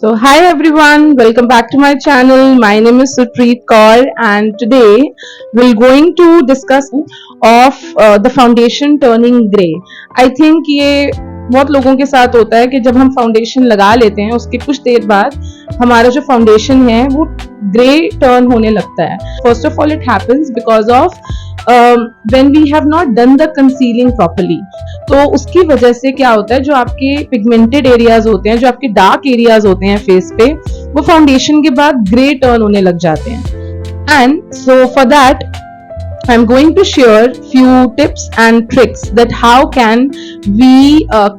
Hi everyone, welcome back to my channel. My name is Supreet Kaur, and today we're going to discuss of the foundation turning gray. I think ये बहुत लोगों के साथ होता है कि जब हम फाउंडेशन लगा लेते हैं उसके कुछ देर बाद हमारा जो फाउंडेशन है वो ग्रे टर्न होने लगता है. First of all it happens because of when we have not done the concealing properly. तो उसकी वजह से क्या होता है, जो आपके पिगमेंटेड एरियाज होते हैं, जो आपके डार्क एरियाज होते हैं फेस पे, वो फाउंडेशन के बाद ग्रे टर्न होने लग जाते हैं. And so for that I'm going to share few tips and tricks that how can we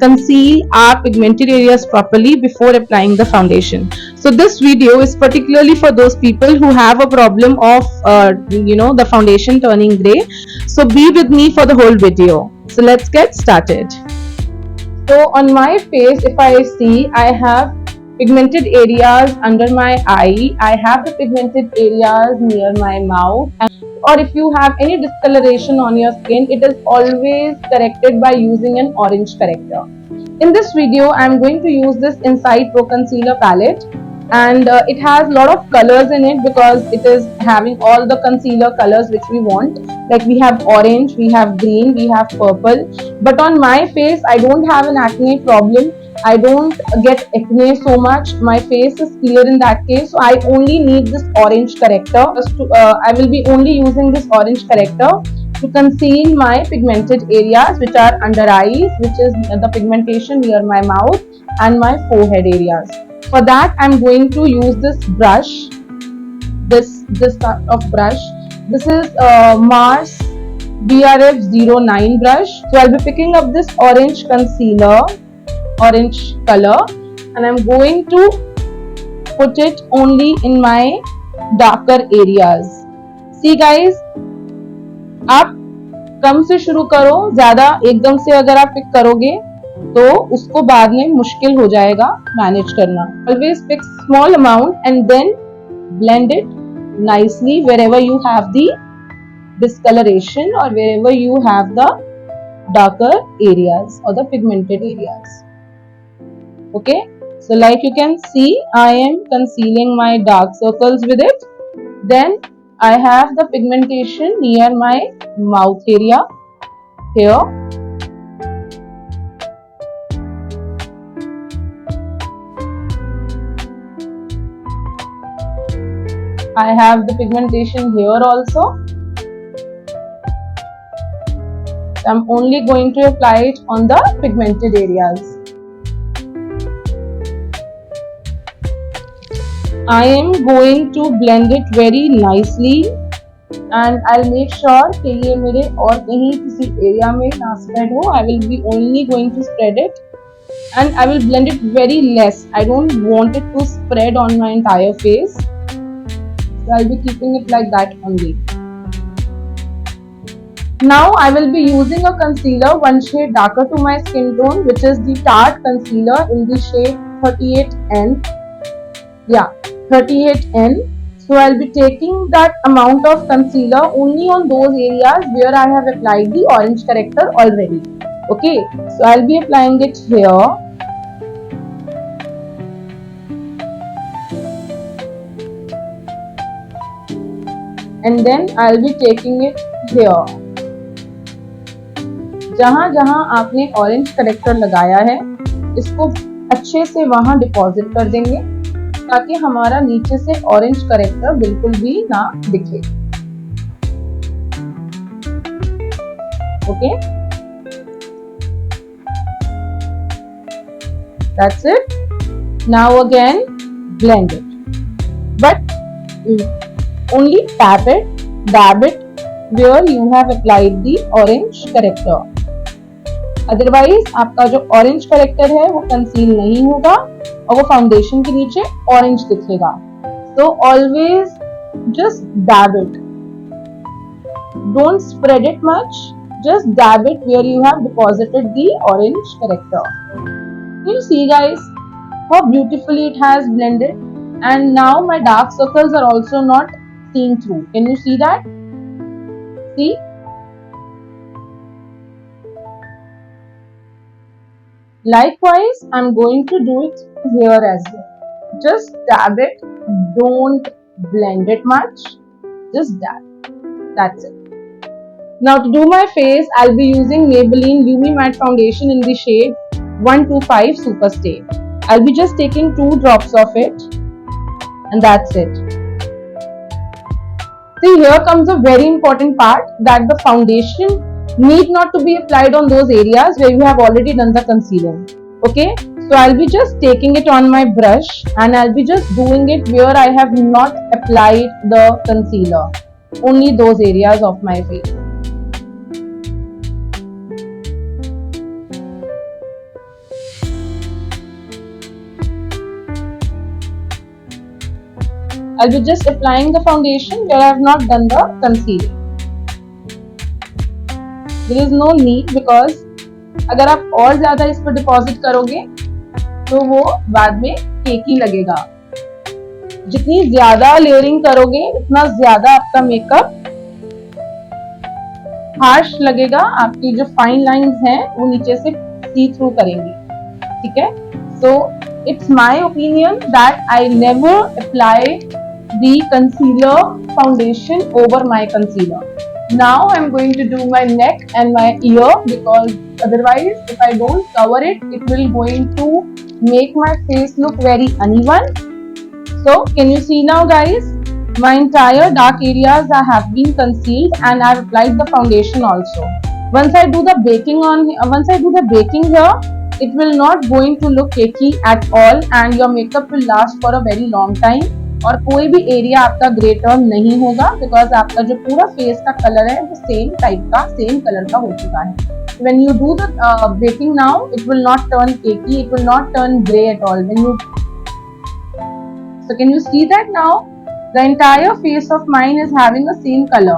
conceal our pigmented areas properly before applying the foundation. So this video is particularly for those people who have a problem of the foundation turning gray. So be with me for the whole video. So let's get started. So on my face, if I see, I have pigmented areas under my eye, I have the pigmented areas near my mouth, or if you have any discoloration on your skin, it is always corrected by using an orange corrector. In this video, I am going to use this Insight Pro Concealer palette, and it has a lot of colors in it because it is having all the concealer colors which we want. Like we have orange, we have green, we have purple. But on my face, I don't have an acne problem. I don't get acne so much. My face is clear in that case. So I only need this orange corrector. I will be only using this orange corrector to conceal my pigmented areas which are under eyes, which is the pigmentation near my mouth and my forehead areas. For that, I'm going to use this brush, this type of brush. This is Mars BRF09 brush. So I'll be picking up this orange concealer, orange color, and I'm going to put it only in my darker areas. See guys, आप कम से शुरू करो, ज्यादा एकदम से अगर आप pick करोगे तो उसको बाद में मुश्किल हो जाएगा मैनेज करना. Always pick small amount and then blend it nicely wherever you have the discoloration or wherever you have the darker areas or the pigmented areas. Okay, so like you can see, I am concealing my dark circles with it. Then I have the pigmentation near my mouth area here. I have the pigmentation here also. So I'm only going to apply it on the pigmented areas. I am going to blend it very nicely and I'll make sure कि ये मेरे और कहीं किसी area में ना spread हो. I will be only going to spread it and I will blend it very less. I don't want it to spread on my entire face. So I'll be keeping it like that only. Now I will be using a concealer one shade darker to my skin tone, which is the Tarte concealer in the shade 38N. Yeah, 38N. So I'll be taking that amount of concealer only on those areas where I have applied the orange corrector already. Okay, so I'll be applying it here. And then I'll be taking it here. जहां जहां आपने orange character लगाया है इसको अच्छे से वहां deposit कर देंगे ताकि हमारा नीचे से ऑरेंज करेक्टर बिल्कुल भी ना दिखे. Okay, that's it. Now again blend it, but only dab it where you have applied the orange corrector. Otherwise आपका जो ऑरेंज करेक्टर है वो कंसील नहीं होगा और वो फाउंडेशन के नीचे ऑरेंज दिखेगा. So always just dab it, don't spread it much, just dab it where you have deposited the orange character. You see guys how beautifully it has blended, and now my dark circles are also not seen through. Can you see that? See? Likewise, I'm going to do it here as well. just dab it. Don't blend it much. Just dab. That's it. Now to do my face, I'll be using Maybelline Lumi Matte Foundation in the shade 125 Super Stay. I'll be just taking 2 drops of it, and that's it. See, here comes a very important part, that the foundation need not to be applied on those areas where you have already done the concealer. Okay, so I'll be just taking it on my brush and I'll be just doing it where I have not applied the concealer, only those areas of my face. I'll be just applying the foundation where I have not done the concealer. There is no need, because अगर आप और ज़्यादा इस पर deposit करोगे तो वो बाद में केकी लगेगा. जितनी ज़्यादा लेयरिंग करोगे उतना ज़्यादा आपका मेकअप हार्श लगेगा. आपकी जो फाइन लाइंस हैं वो नीचे से सी थ्रू करेंगी. ठीक है. So it's my opinion that I never apply the concealer foundation over my concealer. Now I'm going to do my neck and my ear, because otherwise if I don't cover it, it will going to make my face look very uneven. So can you see now, guys? My entire dark areas have been concealed and I've applied the foundation also. Once I do the baking here, it will not going to look cakey at all and your makeup will last for a very long time. और कोई भी area आपका grey turn नहीं होगा, because आपका जो पूरा face का कलर है वो सेम टाइप का, सेम कलर का हो चुका है. When you do the baking now, it will not turn cakey, it will not turn grey at all. So can you see that now? The entire face of mine is having the same color.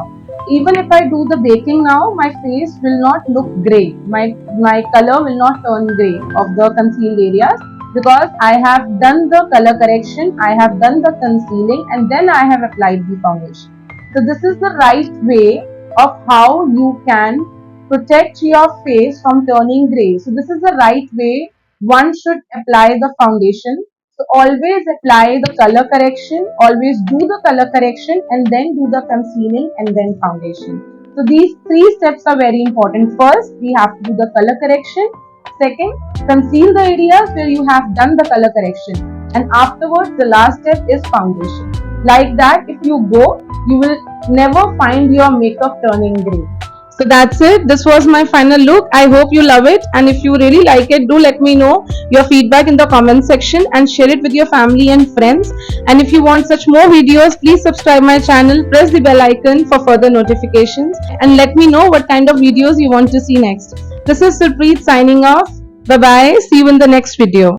Even if I do the baking now, my face will not look grey. My color will not turn grey of the concealed areas, because I have done the color correction, I have done the concealing, and then I have applied the foundation. So this is the right way of how you can protect your face from turning grey. So this is the right way one should apply the foundation. So always apply the color correction, always do the color correction and then do the concealing and then foundation. So these 3 steps are very important. First, we have to do the color correction. Second, conceal the areas where you have done the color correction, and afterwards the last step is foundation. Like that, if you go, you will never find your makeup turning grey. So that's it. This was my final look. I hope you love it, and if you really like it, do let me know your feedback in the comment section and share it with your family and friends. And if you want such more videos, please subscribe my channel, press the bell icon for further notifications, and let me know what kind of videos you want to see next. This is Surpreet signing off. Bye bye. See you in the next video.